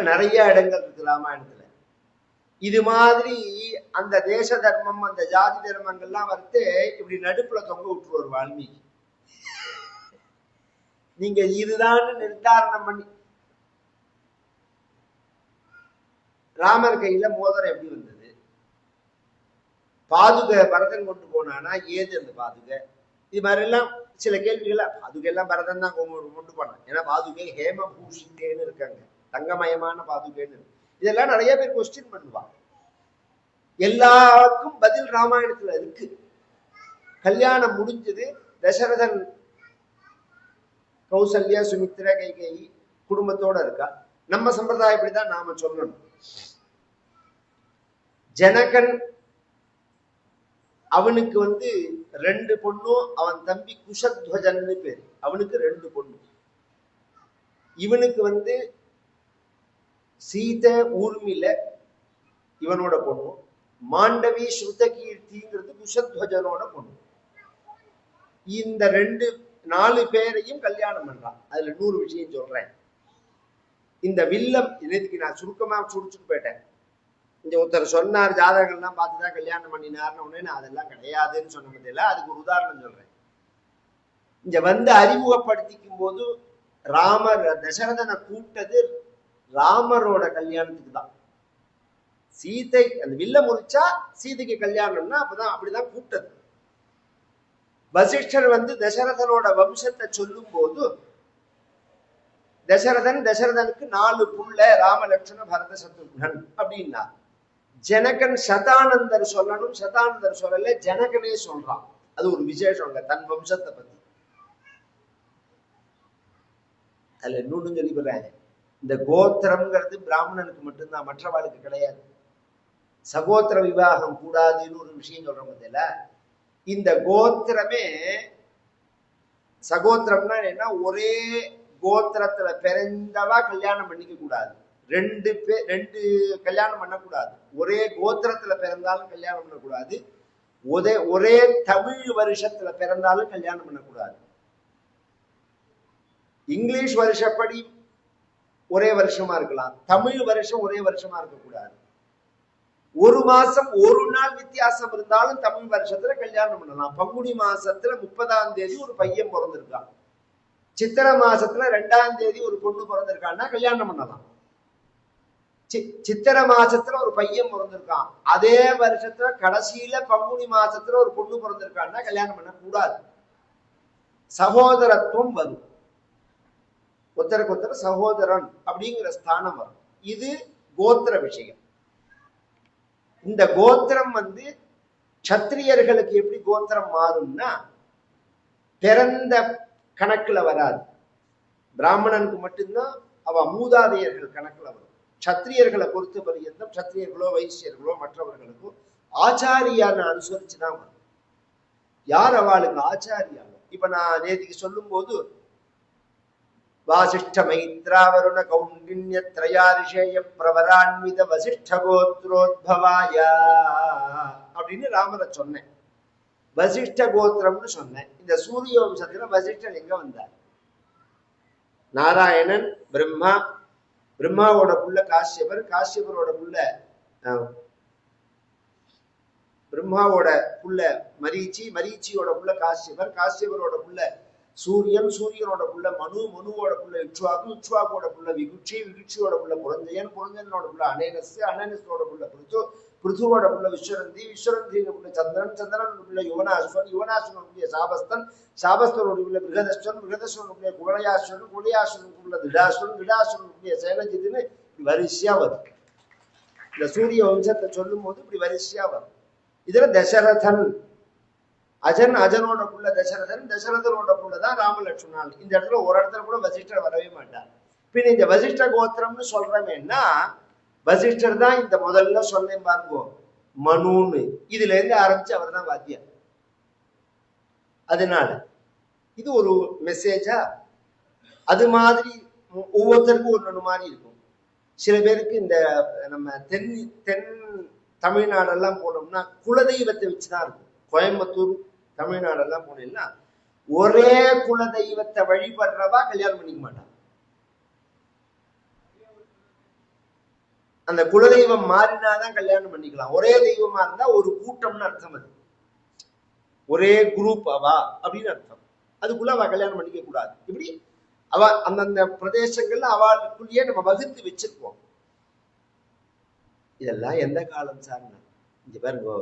நிறைய இடங்கள் இருக்கு ராமாயணத்துல. இது மாதிரி அந்த தேச தர்மம் அந்த ஜாதி தர்மங்கள்லாம் வந்து இப்படி நடுப்புல தொங்க விட்டுருவார் வால்மீகி. நீங்க இதுதான் நிர்தாரணம் பண்ணி. ராமர் கையில மோதிரம் எப்படி வந்தது? பாதுகை பரதன் கொண்டு போனானா ஏது அந்த பாதுகை? இது மாதிரி எல்லாம் சில கேள்விகள். பாதுகை எல்லாம் பரதன் தான் கொண்டு போனான். ஏன்னா பாதுகை ஹேம பூஷித்தேன்னு இருக்காங்க, தங்கமயமான பாதுகைன்னு. இதெல்லாம் நிறைய பேர் கொஸ்டின் பண்ணுவாங்க. எல்லாருக்கும் பதில் ராமாயணத்துல இருக்கு. கல்யாணம் முடிஞ்சது. தசரதன் கௌசல்யா சுமித்ரா கைகேயி குடும்பத்தோட இருக்கா. நம்ம சம்பிரதாயப்படிதான் நாம சொல்லணும். ஜனகன் அவனுக்கு வந்து 2 பொண்ணும், அவன் தம்பி குஷத்வஜன்னு பேரு, அவனுக்கு 2 பொண்ணு. இவனுக்கு வந்து சீதை ஊர்மில இவனோட பொண்ணு, மாண்டவி ஸ்ருதகீர்த்திங்கிறது குஷத்வஜனோட பொண்ணு. இந்த 4 பேரையும் கல்யாணம் பண்றான். அதுல 100 விஷயம் சொல்றேன். இந்த வில்லம் இன்னைக்கு நான் சுருக்கமா சுடிச்சுட்டு போயிட்டேன். இந்த ஒருத்தர் சொன்னார் ஜாதகங்கள்லாம் பார்த்துதான் கல்யாணம் பண்ணினார்னு உடனே நான் அதெல்லாம் கிடையாதுன்னு சொன்ன முடியல. அதுக்கு ஒரு உதாரணம் சொல்றேன். இங்க வந்து அறிமுகப்படுத்திக்கும் போது ராமர் தசரதனை கூப்பிட்டது ராமரோட கல்யாணத்துக்கு தான். சீதை அந்த வில்ல முறிச்சா சீதைக்கு கல்யாணம்னா அப்பதான் அப்படிதான் கூப்பிட்டது. வசிஷ்டர் வந்து தசரதனோட வம்சத்தை சொல்லும் போது தசரதனுக்கு 4 புள்ள ராம லட்சுமண பரத சத்ருகன் அப்படின்னா, ஜனகன் சதானந்தர் சொல்லணும். சதானந்தர் சொல்லல, ஜனகனே சொல்றான். அது ஒரு விசேஷம் தன் வம்சத்தை பத்தி. அதுல இன்னொன்னு சொல்லி போறாங்க. இந்த கோத்திரம்ங்கிறது பிராமணனுக்கு மட்டும்தான், மற்றவாளுக்கு கிடையாது. சகோத்திர விவாகம் கூடாதுன்னு ஒரு விஷயம் சொல்றோம் பதில. இந்த கோத்திரமே சகோத்திரம்னா என்ன, ஒரே கோத்திரத்துல பிறந்தவா கல்யாணம் பண்ணிக்க கூடாது. 2 கல்யாணம் பண்ணக்கூடாது. ஒரே கோத்திரத்துல பிறந்தாலும் கல்யாணம் பண்ணக்கூடாது. ஒரே தமிழ் வருஷத்துல பிறந்தாலும் கல்யாணம் பண்ணக்கூடாது. இங்கிலீஷ் வருஷப்படி ஒரே வருஷமா இருக்கலாம், தமிழ் வருஷம் ஒரே வருஷமா இருக்கக்கூடாது. 1 மாசம் 1 நாள் வித்தியாசம் இருந்தாலும் தமிழ் வருஷத்துல கல்யாணம் பண்ணலாம். பங்குனி மாசத்துல 30ஆம் தேதி ஒரு பையன் பிறந்திருக்கான், சித்திரை மாசத்துல 2ஆம் தேதி ஒரு பொண்ணு பிறந்திருக்கான்னா கல்யாணம் பண்ணலாம். சித்திரை மாசத்துல ஒரு பையன் பிறந்திருக்கான், அதே வருஷத்துல கடைசியில பங்குனி மாசத்துல ஒரு பொண்ணு பிறந்திருக்கான்னா கல்யாணம் பண்ண கூடாது. சகோதரத்துவம் வரும், ஒருத்தருக்கு ஒருத்தர் சகோதரன் அப்படிங்கிற ஸ்தானம் வரும். இது கோத்திர விஷயம். இந்த கோத்திரம் வந்து சத்திரியர்களுக்கு எப்படி கோத்திரம் மாறும்னா பிறந்த கணக்குல வராது. பிராமணனுக்கு மட்டும்தான் அவ மூதாதையர்கள் கணக்குல வரும். சத்திரியர்களை பொறுத்த பரியந்தம் சத்திரியர்களோ வைசியர்களோ மற்றவர்களுக்கும் ஆச்சாரியான அனுசரிச்சுதான் வரும். யார் அவளுக்கு ஆச்சாரியானோ. இப்ப நான் நேற்றுக்கு சொல்லும் போது வாசிஷ்ட மைத்ராவருண கௌண்டின்ய திரயாரிஷேய பிரவரான்வித வசிஷ்ட கோத்ரோத்பவாய அப்படின்னு ராமரை சொன்னேன். வசிஷ்ட கோத்திரம்னு சொன்னேன். இந்த சூரிய வம்சத்துல வசிஷ்டன் எங்க வந்தார்? நாராயணன், பிரம்மா, பிரம்மாவோட புள்ள காஷ்யபர், காஷ்யபரோட புள்ள பிரம்மாவோட புள்ள மரீச்சி, மரீச்சியோட புள்ள காஷ்யபர், காஷ்யபரோட புள்ள சூரியன், சூரியனோட புள்ள மனு, மனுவோட புள்ள இக்ஷ்வாகு, இக்ஷ்வாகோட புள்ள விகுட்சி, விகுட்சியோட புள்ள புரஞ்சயன், புரஞ்சயனோட புள்ள அனேனஸ், அனேனஸோட புள்ள பிருத்து, பிருத்துவோட புள்ள விஸ்வரந்தி, விஸ்வரந்தியோட புள்ள சந்திரன், சந்திரனோட புள்ள யுவனாஸ்வன், யுவனாஸ்வனோட புள்ள சாபஸ்தன், சாபஸ்தனோட புள்ள பிருகதஸ்வன், பிருகதஸ்வனோட புள்ள குவலயாஸ்வன், குவலயாஸ்வனோட புள்ள திடாஸ்வன், திடாஸ்வனோட புள்ள சேனஜித்னு வரிசையா வரும். இந்த சூரிய வம்சத்தை சொல்லும் போது இப்படி வரிசையா வரும். இதுல தசரதன் அஜன், அஜனோட புள்ள தசரதன், தசரதனோட புள்ளதான் ராமலட்சுமணன். இந்த இடத்துல ஒரு இடத்துல கூட வசிஷ்டர் வரவே மாட்டார். பின் இந்த வசிஷ்ட கோத்திரம்னு சொல்றமேன்னா வசிஷ்டர் தான் இந்த முதல்ல சொன்னேன் பாருங்க மனுன்னு, இதுல இருந்து ஆரம்பிச்சு அவர் தான் வாத்தியார். அதனால இது ஒரு மெசேஜா. அது மாதிரி ஒவ்வொருத்தருக்கும் ஒன்னொன்னு மாதிரி இருக்கும். சில பேருக்கு இந்த நம்ம தென் தமிழ்நாடெல்லாம் போனோம்னா குலதெய்வத்தை வச்சுதான் இருக்கும். கோயம்புத்தூர் தமிழ்நாடெல்லாம் போனீங்கன்னா ஒரே குலதெய்வத்தை வழிபடுறவா கல்யாணம் பண்ணிக்க மாட்டான். அந்த குலதெய்வம் மாறினாதான் கல்யாணம் பண்ணிக்கலாம். ஒரே தெய்வமா இருந்தா ஒரு கூட்டம்னு அர்த்தம். அது ஒரே குரூப் அவா அப்படின்னு அர்த்தம். அதுக்குள்ள அவ கல்யாணம் பண்ணிக்க கூடாது. இப்படி அவ அந்தந்த பிரதேசங்கள்ல அவளுக்குள்ளேயே நம்ம வகுத்து வச்சிருப்போம். இதெல்லாம் எந்த காலம் சார்னா இங்க பாருங்க,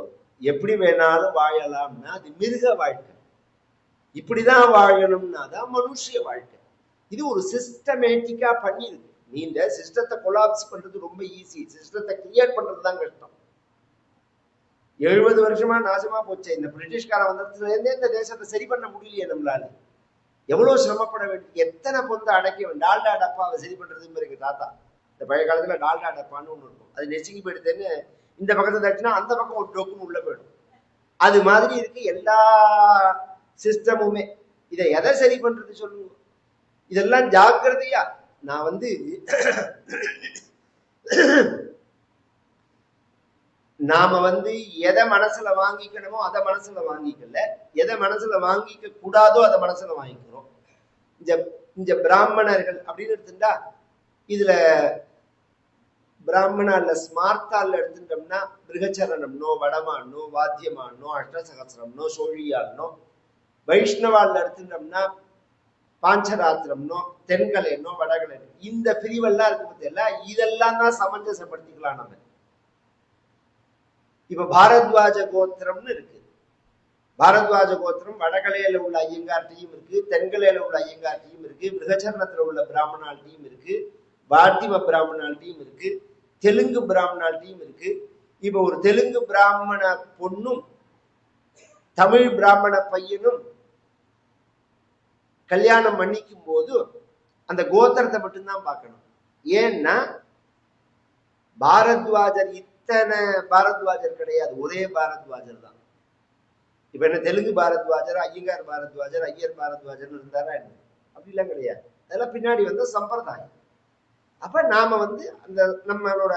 எப்படி வேணாலும் வாழலாம்னா அது மிருக வாழ்க்கை. இப்படிதான் வாழணும்னா தான் மனுஷிய வாழ்க்கை. இது ஒரு சிஸ்டமேட்டிக்கா பண்ணிருக்கு. நீ இந்த சிஸ்டத்தை கொலாப்ஸ் பண்றது ரொம்ப ஈஸி, சிஸ்டத்தை கிரியேட் பண்றதுதான் கஷ்டம். 70 வருஷமா நாசமா போச்சு. இந்த பிரிட்டிஷ்காரன் வந்ததுல இருந்தே இந்த தேசத்தை சரி பண்ண முடியலையே நம்மளால. எவ்வளவு சிரமப்பட வேண்டிய, எத்தனை பொந்த அடைக்க வேண்டும். டால்டா டப்பாவை சரி பண்றதுன்னு இருக்கு தாத்தா. இந்த பழைய காலத்துல டால்டா டப்பான்னு ஒண்ணு இருக்கும். அது நெசுங்கி போயிடுதுன்னு இந்த பக்கத்தை தட்டினா அந்த பக்கம் ஒரு டொக்குன்னு உள்ள போயிடும். அது மாதிரி இருக்கு எல்லா சிஸ்டமுமே. இதை எதை சரி பண்றது சொல்லுங்க. இதெல்லாம் ஜாக்கிரதையா நான் நாம எதை மனசுல வாங்கிக்கணுமோ அதை மனசுல வாங்கிக்கல, எதை மனசுல வாங்கிக்க கூடாதோ அதை மனசுல வாங்கிக்கிறோம். இந்த பிராமணர்கள் அப்படின்னு எடுத்துட்டா, இதுல பிராமணால ஸ்மார்த்தால எடுத்துட்டோம்னா மிருகச்சரணம்னோ வடமானோ வாத்தியமானோ அஷ்டசகசிரம்னோ சோழியானோ, வைஷ்ணவால எடுத்துட்டோம்னா பாஞ்சராத்திரம்னோ தென்கலைனோ வடகலைனோ, இந்த பிரிவெல்லாம் இருக்கு பத்தியெல்லாம். இதெல்லாம் தான் சமஞ்சசப்படுத்திக்கலாம் நம்ம. இப்ப பாரத்வாஜ கோத்திரம்னு இருக்கு. பாரத்வாஜ கோத்திரம் வடகலையில உள்ள ஐயங்கார்ட்டையும் இருக்கு, தென்கலையில உள்ள ஐயங்கார்ட்டையும் இருக்கு, மிருகச்சரணத்துல உள்ள பிராமணால்ட்டையும் இருக்கு, வாத்திம பிராமணால்ட்டையும் இருக்கு, தெலுங்கு பிராமணால்ட்டையும் இருக்கு. இப்ப ஒரு தெலுங்கு பிராமண பொண்ணும் தமிழ் பிராமண பையனும் கல்யாணம் பண்ணிக்கும் போது அந்த கோத்திரத்தை மட்டும்தான் பார்க்கணும். ஏன்னா பாரத்வாஜர் இத்தனை பாரத்வாஜர் கிடையாது, ஒரே பாரத்வாஜர் தான். இப்ப என்ன தெலுங்கு பாரத்வாஜர், ஐயங்கார் பாரத்வாஜர், ஐயர் பாரத்வாஜர் இருந்தாரா என்ன? அப்படிலாம் கிடையாது. அதெல்லாம் பின்னாடி சம்பிரதாயம். அப்ப நாம அந்த நம்மளோட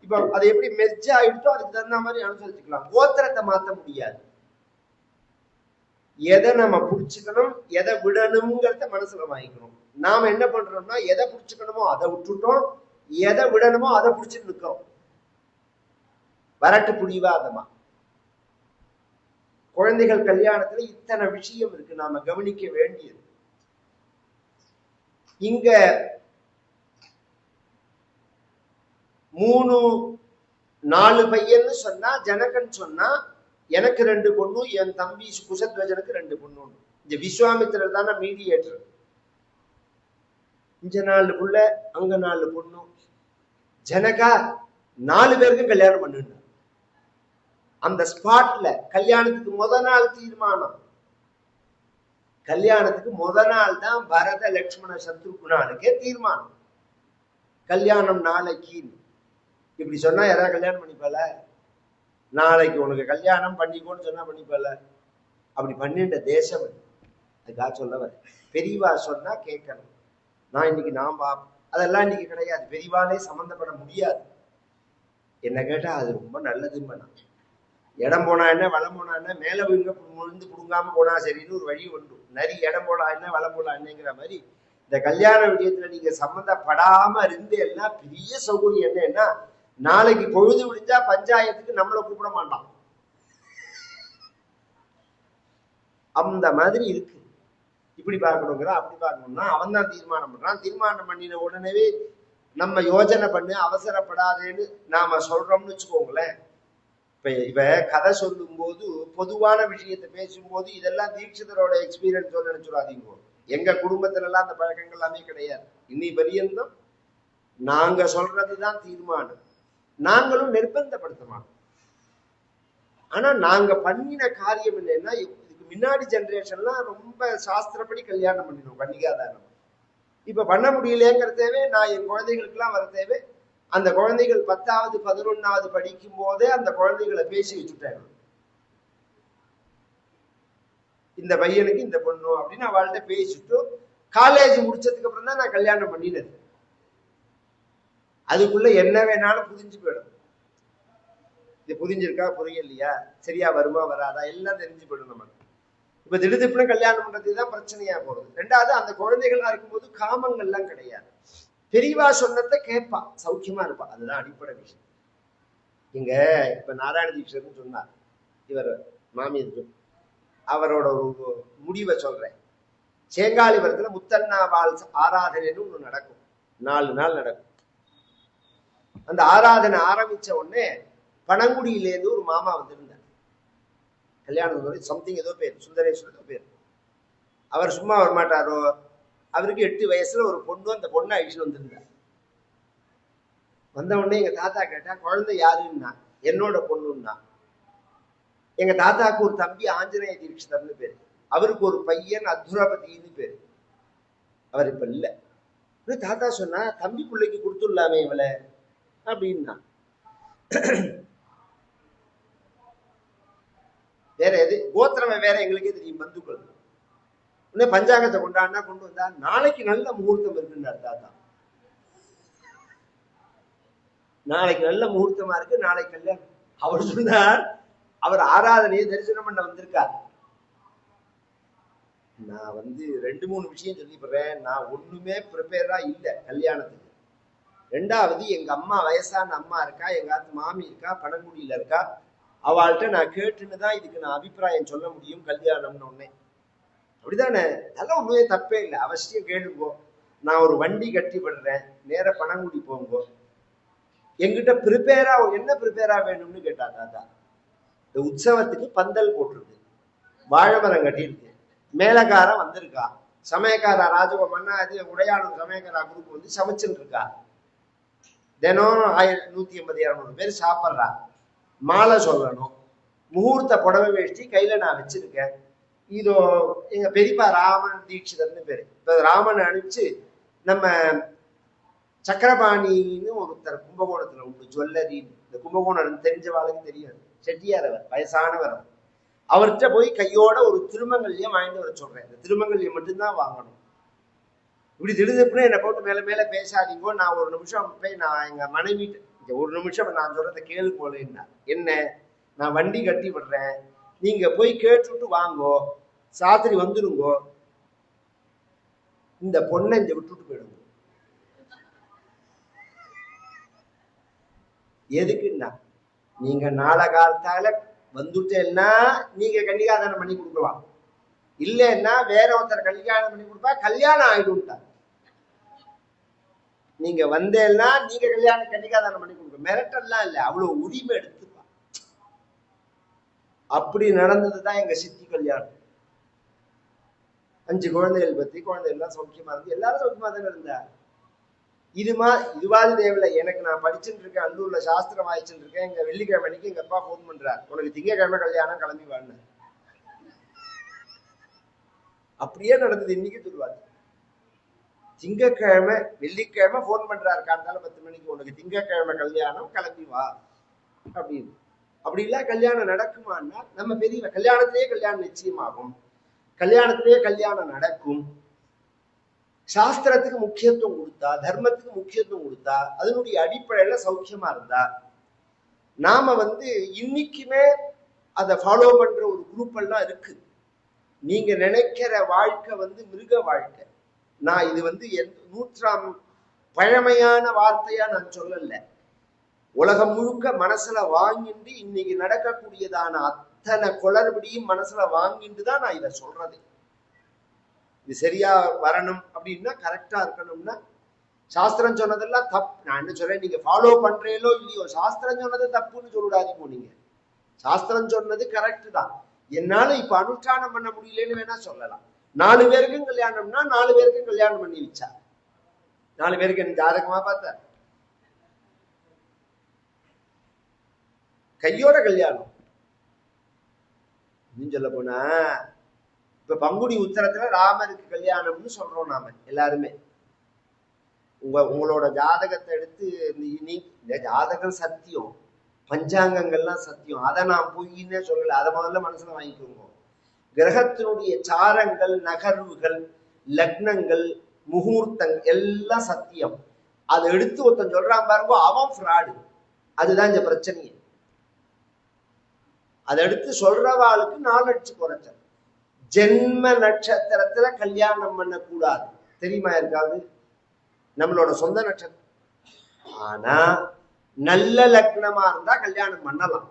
இப்ப அதை எப்படி மெர்ஜ் ஆயிடுச்சோ அதுக்கு தகுந்த மாதிரி அனுசரிச்சுக்கலாம். கோத்திரத்தை மாத்த முடியாது. எதை நம்ம புடிச்சுக்கணும், எதை விடணுங்கிறத மனசுல வாங்கிக்கணும். நாம என்ன பண்றோம்னா எதை புடிச்சுக்கணுமோ அதை விட்டுட்டோம், எதை விடணுமோ அதை புடிச்சுட்டு நிற்கிறோம். வரட்டு புடிவாதமா. குழந்தைகள் கல்யாணத்துல இத்தனை விஷயம் இருக்கு நாம கவனிக்க வேண்டியது. இங்க 3-4 பையன்னு சொன்னா, ஜனகன் சொன்னா எனக்கு 2 பொண்ணு, என் தம்பி குசத்வஜனுக்கு 2 பொண்ணு. இந்த விஸ்வாமித்திரர் தானே மீடியேட்டர். இங்க 4 புள்ள, அங்க 4 பொண்ணு. ஜனகா 4 பேருக்கும் கல்யாணம் பண்ணு. அந்த ஸ்பாட்ல கல்யாணத்துக்கு முத நாள் தீர்மானம். கல்யாணத்துக்கு முத நாள் தான் பரத லட்சுமண சத்ருகுணானுக்கே தீர்மானம். கல்யாணம் நாளைக்கு. இப்படி சொன்னா யாராவது கல்யாணம் பண்ணிப்பால? நாளைக்கு உனக்கு கல்யாணம் பண்ணிக்கோன்னு சொன்னா பண்ணிப்பால? அப்படி பண்ணிட்ட தேசம். அதுக்காக சொல்ல பெரியவா சொன்னா கேட்கணும். நான் இன்னைக்கு அதெல்லாம் இன்னைக்கு கிடையாது. பெரியவாலே சம்பந்தப்பட முடியாது. என்ன கேட்டா அது ரொம்ப நல்லதுன்னு. இடம் போனா என்ன, வளம் போனா என்ன, மேல விழுந்து புடுங்காம போனா சரின்னு ஒரு வழி உண்டு. நரி இடம் போனா என்ன, வளம் போனா என்னங்கிற மாதிரி இந்த கல்யாண விஷயத்துல நீங்க சம்மந்தப்படாம இருந்தேன்னா பெரிய சௌகரியம் என்னன்னா, நாளைக்கு பொழுது விடிஞ்சா பஞ்சாயத்துக்கு நம்மளை கூப்பிட மாட்டான். அந்த மாதிரி இருக்கு. இப்படி பார்க்கணுங்கிற அப்படி பார்க்கணும்னா அவன் தான் தீர்மானம் பண்றான். தீர்மானம் பண்ணின உடனே நம்ம யோஜனை பண்ணு, அவசரப்படாதேன்னு நாம சொல்றோம்னு வச்சுக்கோங்களேன். இவ கதை சொல்லும் போது பொதுவான விஷயத்தை பேசும்போது இதெல்லாம் தீட்சிதரோட எக்ஸ்பீரியன்ஸ் நினைச்சுடாதீங்க. எங்க குடும்பத்துல எல்லாம் அந்த பழக்கங்கள் எல்லாமே கிடையாது. இன்னி பரியந்தம் நாங்க சொல்றதுதான் தீர்மானம். நாங்களும் நிர்பந்தப்படுத்த மாட்டோம். ஆனா நாங்க பண்ணின காரியம் என்னன்னா, இதுக்கு முன்னாடி ஜெனரேஷன்லாம் ரொம்ப சாஸ்திரப்படி கல்யாணம் பண்ணினோம், கன்னிகாதானம். இப்ப பண்ண முடியலங்கிறதேவே நான் என் குழந்தைகளுக்கு எல்லாம் வர தேவை. அந்த குழந்தைகள் 10வது 11வது படிக்கும் போதே அந்த குழந்தைகளை பேசி வச்சுட்டாங்க. இந்த பையனுக்கு இந்த பொண்ணு அப்படின்னு அவள்கிட்ட பேசிட்டு காலேஜ் முடிச்சதுக்கு அப்புறம் தான் நான் கல்யாணம் பண்ணினது. அதுக்குள்ள என்ன வேணாலும் புரிஞ்சு போயிடும். இது புரிஞ்சிருக்கா புரியலையா, சரியா வருமா வராதா எல்லாம் தெரிஞ்சு போயிடும் நமக்கு. இப்ப திடுதிப்புன்னு கல்யாணம் பண்றதுதான் பிரச்சனையா போறது. ரெண்டாவது அந்த குழந்தைகளா இருக்கும்போது காமங்கள்லாம் கிடையாது. பெரியவா சொன்னதை கேட்பா, சௌக்கியமா இருப்பா. அதுதான் அடிப்படை விஷயம். இங்க இப்ப நாராயண தீட்சர்னு சொன்னார், இவர் மாமியார், அவரோட ஒரு முடிவை சொல்றேன். சேங்காலிபுரத்துல முத்தண்ணாவால் ஆராதனைன்னு ஒண்ணு நடக்கும், 4 நாள் நடக்கும். அந்த ஆராதனை ஆரம்பிச்ச உடனே பனங்குடியிலேருந்து ஒரு மாமா வந்திருந்தார். கல்யாணம் சம்திங் ஏதோ பேர், சுந்தரேஸ்வரர் ஏதோ பேர். அவர் சும்மா வரமாட்டாரோ, அவருக்கு 8 வயசுல ஒரு பொண்ணு, அந்த பொண்ணை அழிச்சுட்டு வந்திருந்தார். வந்த உடனே எங்க தாத்தா கேட்டா, குழந்தை யாருன்னா, என்னோட பொண்ணுன்னா. எங்க தாத்தாவுக்கு ஒரு தம்பி ஆஞ்சநேய தீட்சிதர்னு பேரு, அவருக்கு ஒரு பையன் அத்துரபதினு பேரு. அவர் இப்ப இல்ல. தாத்தா சொன்னா, தம்பி பிள்ளைக்கு கொடுத்துடலாமே இவளை அப்படின்னா. வேற எது கோத்திரமே வேற, எங்களுக்கே தெரியும், பந்துக்கள். உடனே பஞ்சாங்கத்தை கொண்டாடினா கொண்டு வந்தா, நாளைக்கு நல்ல முகூர்த்தம் இருக்குன்னார் தாத்தா. நாளைக்கு நல்ல முகூர்த்தமா இருக்கு, நாளைக்கு கல்யாணம். அவர் சொன்னார், அவர் ஆராதனையை தரிசனம் பண்ண வந்திருக்கார். நான் 2-3 விஷயம் சொல்லிப்படுறேன். நான் ஒண்ணுமே ப்ரிப்பேரா இல்லை கல்யாணத்துக்கு. 2வது, எங்க அம்மா வயசான அம்மா இருக்கா, எங்க மாமி இருக்கா, பனங்குடியில இருக்கா, அவள்கிட்ட நான் கேட்டுன்னு தான் இதுக்கு நான் அபிப்பிராயம் சொல்ல முடியும் கல்யாணம்னு. ஒன்னே அப்படிதானே, அதெல்லாம் ஒண்ணுமே தப்பே இல்லை, அவசியம் கேளுங்கோ. நான் ஒரு வண்டி கட்டி விடுறேன், நேர பனங்குடி போங்கோ. எங்கிட்ட ப்ரிப்பேரா என்ன ப்ரிப்பேரா வேணும்னு கேட்டா தாத்தா. இந்த உற்சவத்துக்கு பந்தல் போட்டிருக்கு, வாழைமரம் கட்டியிருக்கு, மேலக்காரன் வந்திருக்கா, சமயக்காரா ராஜகோமன்னா உடையாளம் சமயக்காரா குரூப் சமைச்சுட்டு இருக்கா. தினம் 150-200 பேர் சாப்பிட்றா. மாலை சொல்லணும், முகூர்த்த புடவை வேஷ்டி கையில நான் வச்சிருக்கேன். இதோ எங்க பெரியப்பா ராமன் தீட்சிதர்னு பேரு. இப்ப ராமன் அனுப்பிச்சு நம்ம சக்கரபாணின்னு ஒருத்தர் கும்பகோணத்துல உண்டு, ஜுவல்லரின்னு. இந்த கும்பகோணம் தெரிஞ்சவாளுக்கு தெரியாது, செட்டியார், அவர் வயசானவர். அவர்கிட்ட போய் கையோட ஒரு திருமங்கல்யம் வாங்கிட்டு வர சொல்றேன். இந்த திருமங்கல்யம் மட்டும்தான் வாங்கணும். இப்படி திடுதுப்புன்னு என்னை போட்டு மேல மேல பேசாதீங்கோ. நான் ஒரு நிமிஷம் போய் நான் எங்க மனைவி ஒரு நிமிஷம் நான் சொல்றதை கேளு போலேன்னா. என்ன, நான் வண்டி கட்டி விடுறேன், நீங்க போய் கேட்டுட்டு வாங்கோ, சாத்திரி வந்துருங்கோ, இந்த பொண்ணை இங்க விட்டுட்டு போயிடுங்க. எதுக்குன்னா, நீங்க நாளை காலத்தால வந்துட்டேன்னா நீங்க கல்யாணம் பண்ணி கொடுக்கலாம், இல்லைன்னா வேற ஒருத்தர் கல்யாணம் பண்ணி கொடுப்பா, கல்யாணம் ஆயிடும்ட்டா. நீங்க வந்தேன்னா நீங்க கல்யாணம் பண்ணி கொடுக்க, மிரட்டெல்லாம் இல்லை, அவ்வளவு உரிமை எடுத்துப்பா. அப்படி நடந்ததுதான் எங்க சித்தி கல்யாணம். 5 குழந்தைகள் பத்தி, குழந்தைகள்லாம் சௌக்கியமா இருந்து, எல்லாரும் சௌக்கியமா தானே இருந்தா. இதுவாது தேவையில்லை. எனக்கு நான் படிச்சுட்டு இருக்கேன், அல்லூர்ல சாஸ்திரம் வாய்ச்சுட்டு இருக்கேன். எங்க வெள்ளிக்கிழமை அன்னைக்கு எங்க அப்பா போன் பண்றார், உனக்கு திங்கக்கிழமை கல்யாணம், கிளம்பி வான்னு. அப்படியே நடந்தது. இன்னைக்கு சொல்லுவாரு, திங்கக்கிழமை வெள்ளிக்கிழமை போன் பண்றாரு காத்தால 10 மணிக்கு, உனக்கு திங்கக்கிழமை கல்யாணம், கிளம்பி வா அப்படின்னு. அப்படிலாம் கல்யாணம் நடக்குமான்னா, நம்ம பெரிய கல்யாணத்திலேயே கல்யாணம் நிச்சயமாகும், கல்யாணத்திலேயே கல்யாணம் நடக்கும். சாஸ்திரத்துக்கு முக்கியத்துவம் கொடுத்தா, தர்மத்துக்கு முக்கியத்துவம் கொடுத்தா, அதனுடைய அடிப்படையில சௌக்கியமா இருந்தா, நாம இன்னைக்குமே அதை ஃபாலோ பண்ற ஒரு குரூப் எல்லாம் இருக்கு. நீங்க நினைக்கிற வாழ்க்கை மிருக வாழ்க்கை. நான் இது 100ஆம் பழமையான வார்த்தையா நான் சொல்லல. உலகம் முழுக்க மனசுல வாங்கிட்டு இன்னைக்கு நடக்கக்கூடியதான அத்தனை குளறுபடியும் மனசுல வாங்கிட்டு தான் நான் இதை சொல்றது. இது சரியா வரணும் அப்படின்னா, கரெக்டா இருக்கணும்னா, சாஸ்திரம் சொன்னதெல்லாம் தப்பு. நான் என்ன சொல்றேன், நீங்க ஃபாலோ பண்றீங்களோ இல்லையோ, சாஸ்திரம் சொன்னது தப்புன்னு சொல்லிடாதீங்க. நீங்க சாஸ்திரம் சொன்னது கரெக்ட் தான். என்னால இப்ப அனுஷ்டானம் பண்ண முடியலன்னு வேணா சொல்லலாம். 4 பேருக்கும் கல்யாணம்னா 4 பேருக்கும் கல்யாணம் பண்ணி வச்சா, 4 பேருக்கு எனக்கு ஜாதகமா பார்த்த கையோட கல்யாணம். சொல்ல போனா, இப்ப பங்குனி உத்தரத்துல ராமருக்கு கல்யாணம்னு சொல்றோம் நாம எல்லாருமே. உங்களோட ஜாதகத்தை எடுத்து, இந்த ஜாதகம் சத்தியம், பஞ்சாங்கங்கள்லாம் சத்தியம், அதை நான் பொய்ன்னே சொல்லல. அதை முதல்ல மனசுல வாங்கிக்கோங்க. கிரகத்தினுடைய சாரங்கள், நகர்வுகள், லக்னங்கள், முகூர்த்தங்கள் எல்லாம் சத்தியம். அதை எடுத்து ஒருத்தன் சொல்றான் பாருங்க, அவன் ஃப்ராடு. அதுதான் இந்த பிரச்சனையே. அதை எடுத்து சொல்றவாளுக்கு 4 அடிச்சு குறைச்சல். ஜென்ம நட்சத்திரத்துல கல்யாணம் பண்ணக்கூடாது, தெரியுமா இருக்காது? நம்மளோட சொந்த நட்சத்திரம். ஆனா நல்ல லக்னமா இருந்தா கல்யாணம் பண்ணலாம்.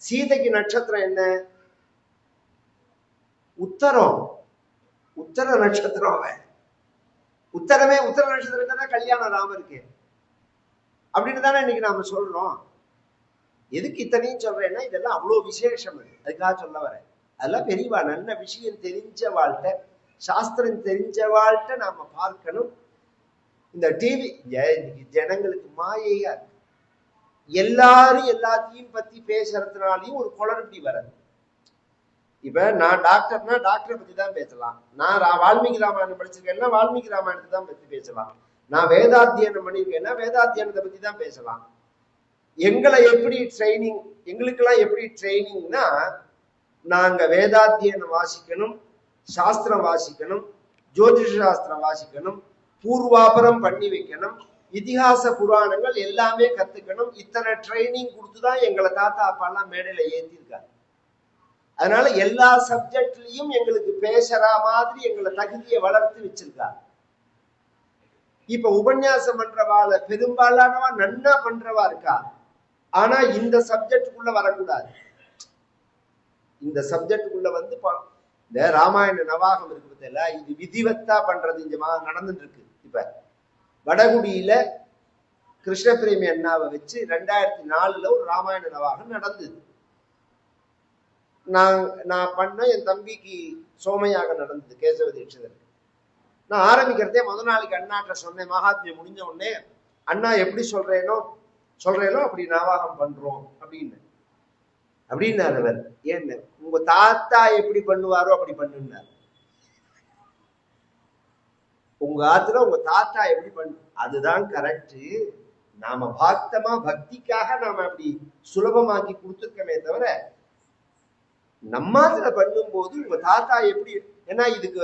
சீதைக்கு நட்சத்திரம் என்ன? உத்தரம். உத்தர நட்சத்திரம். உத்தர நட்சத்திரம் தானே கல்யாணம் ராமருக்கு. அப்படின்னு தானே இன்னைக்கு நாம சொல்றோம். எதுக்கு இத்தனையும் சொல்றேன்னா இதெல்லாம் அவ்வளவு விசேஷம். அதுக்காக சொல்ல வரேன். அதெல்லாம் பெரியவா நல்ல விஷயம் தெரிஞ்ச வாழ்க்கை, சாஸ்திரம் தெரிஞ்ச வாழ்க்கை நாம பார்க்கணும். இந்த டிவி ஜனங்களுக்கு மாயையா இருக்கு. எல்லாரும் எல்லாத்தையும் பத்தி பேசுறதுனாலையும் ஒரு குளறுபடி வராது. இப்ப நான் டாக்டர்னா டாக்டரை பத்தி தான் பேசலாம். நான் வால்மீகி ராமாயணம் படிச்சிருக்கேன்னா வால்மீகி ராமாயணத்தை தான் பத்தி பேசலாம். நான் வேதாத்தியனம் பண்ணியிருக்கேன்னா வேதாத்தியனத்தை பத்தி தான் பேசலாம். எங்களை எப்படி ட்ரைனிங், எங்களுக்கெல்லாம் எப்படி ட்ரைனிங்னா, நாங்க வேதாத்தியனம் வாசிக்கணும், சாஸ்திரம் வாசிக்கணும், ஜோதிஷ சாஸ்திரம் வாசிக்கணும், பூர்வாபரம் பண்ணி வைக்கணும், இதிகாச புராணங்கள் எல்லாமே கத்துக்கணும். இத்தனை ட்ரைனிங் கொடுத்துதான் எங்களை தாத்தா அப்பா எல்லாம் மேடையில ஏத்திருக்காங்க. அதனால எல்லா சப்ஜெக்ட்லயும் எங்களுக்கு பேசுற மாதிரி எங்களை தகுதியை வளர்த்து வச்சிருக்காங்க. இப்ப உபன்யாசம் பண்றவாள பெரும்பாலானவா நன்னா பண்றவா இருக்கா. ஆனா இந்த சப்ஜெக்டுக்குள்ள வரக்கூடாது. இந்த சப்ஜெக்டுக்குள்ள வந்து இந்த ராமாயண நவாகம் இருக்குதுல்ல, இது விதிவத்தா பண்றது இங்க நடந்துட்டு இருக்கு. இப்ப வடகுடியில கிருஷ்ண பிரேமி அண்ணாவை வச்சு 2004 ஒரு ராமாயண நவாகம் நடந்தது. நான் பண்ண என் தம்பிக்கு சோமையாக நடந்தது கேசவ தீட்சிதருக்கு. நான் ஆரம்பிக்கிறதே முதல் நாளைக்கு அண்ணாட்ட சொன்னேன். மகாத்மியம் முடிஞ்ச உடனே அண்ணா எப்படி சொல்றேனோ அப்படி நவாகம் பண்றோம் அப்படின்னாரு அவர். ஏன்னு உங்க தாத்தா எப்படி பண்ணுவாரோ அப்படி பண்ணுனாரு. உங்க ஆத்துல உங்க தாத்தா எப்படி பண்ணு, அதுதான் கரெக்ட். நாம பக்திக்காக நாம அப்படி சுலபமாக்கி கொடுத்துருக்கமே தவிர, நம்மாத்துல பண்ணும் போது உங்க தாத்தா எப்படி, ஏன்னா இதுக்கு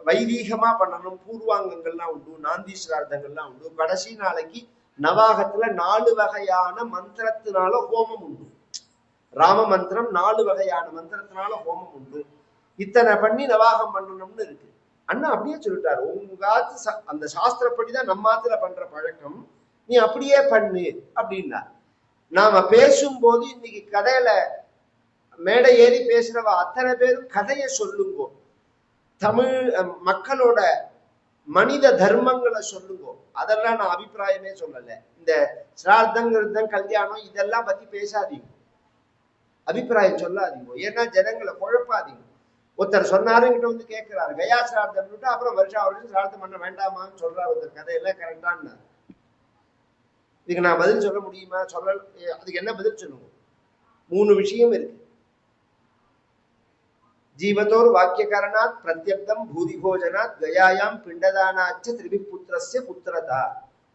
வைதீகமா பண்ணணும், பூர்வாங்கங்கள்லாம் உண்டு, நாந்தீஸ்வரார்த்தங்கள்லாம் உண்டு. கடைசி நாளைக்கு நவாகத்துல 4 வகையான மந்திரத்தினால ஹோமம் உண்டு. ராம மந்திரம் 4 வகையான மந்திரத்தினால ஹோமம் உண்டு. இத்தனை பண்ணி நவாகம் பண்ணணும்னு இருக்கு. அண்ணா அப்படியே சொல்லிட்டாரு, உங்க அந்த சாஸ்திரப்படிதான் நம்மாத்துல பண்ற பழக்கம், நீ அப்படியே பண்ணு அப்படின்னா. நாம பேசும்போது இன்னைக்கு கதையில மேடை ஏறி பேசுறவ அத்தனை பேரும் கதையை சொல்லுங்கோ, தமிழ் மக்களோட மனித தர்மங்களை சொல்லுங்கோ. அதெல்லாம் நான் அபிப்பிராயமே சொல்லல. இந்த சிரார்த்தங்கிறது கல்யாணம் இதெல்லாம் பத்தி பேசாதீங்க, அபிப்பிராயம் சொல்லாதீங்க. ஏன்னா ஜனங்களை குழப்பாதீங்க. ஒருத்தர் சொன்னாரு, என்கிட்ட வந்து கேட்கிறாரு கயா சிரார்த்தம், அப்புறம் வருஷம் சிரார்த்தம் பண்ண வேண்டாமான்னு சொல்றாரு ஒருத்தர். கதையெல்லாம் கரெக்டான்னு இதுக்கு நான் பதில் சொல்ல முடியுமா? சொல்ல. அதுக்கு என்ன பதில் சொல்லுங்க? 3 விஷயம் இருக்கு. ஜீவத்தோர் வாக்கியகாரணாத் பிரத்யப்தம் பூதிபோஜனாத் கயாயாம் பிண்டதானாச்ச திரிபிபுத்திரஸ்ய புத்திரதா.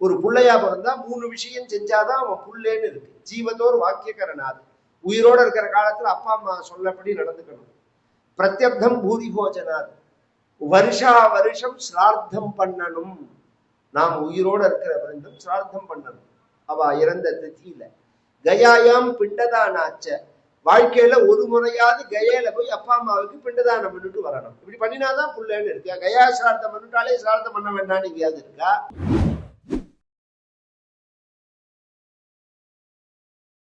ஒரு புள்ளையா பிறந்தா 3 விஷயம் செஞ்சாதான் அவன் புள்ளேன்னு இருக்கு. ஜீவத்தோர் வாக்கியகாரணாத், உயிரோட இருக்கிற காலத்துல அப்பா அம்மா சொல்லப்படி நடந்துக்கணும். பிரத்யப்தம் பூதிபோஜனாத், வருஷம் சிரார்த்தம் பண்ணணும். நாம் உயிரோட இருக்கிற பிறந்தம் சிரார்த்தம் பண்ணணும், அவ இறந்த திதியில. கயாயாம் பிண்டதானாச்ச, வாழ்க்கையில ஒரு முறையாவது கயையில போய் அப்பா அம்மாவுக்கு பிண்டதானம் பண்ணிட்டு வரணும். இப்படி பண்ணினாதான் புள்ளன்னு இருக்கு. கயா சிரார்த்தம் பண்ணிட்டாலே சிரார்த்தம் பண்ண வேண்டாம்னு எங்கேயாவது இருக்கா?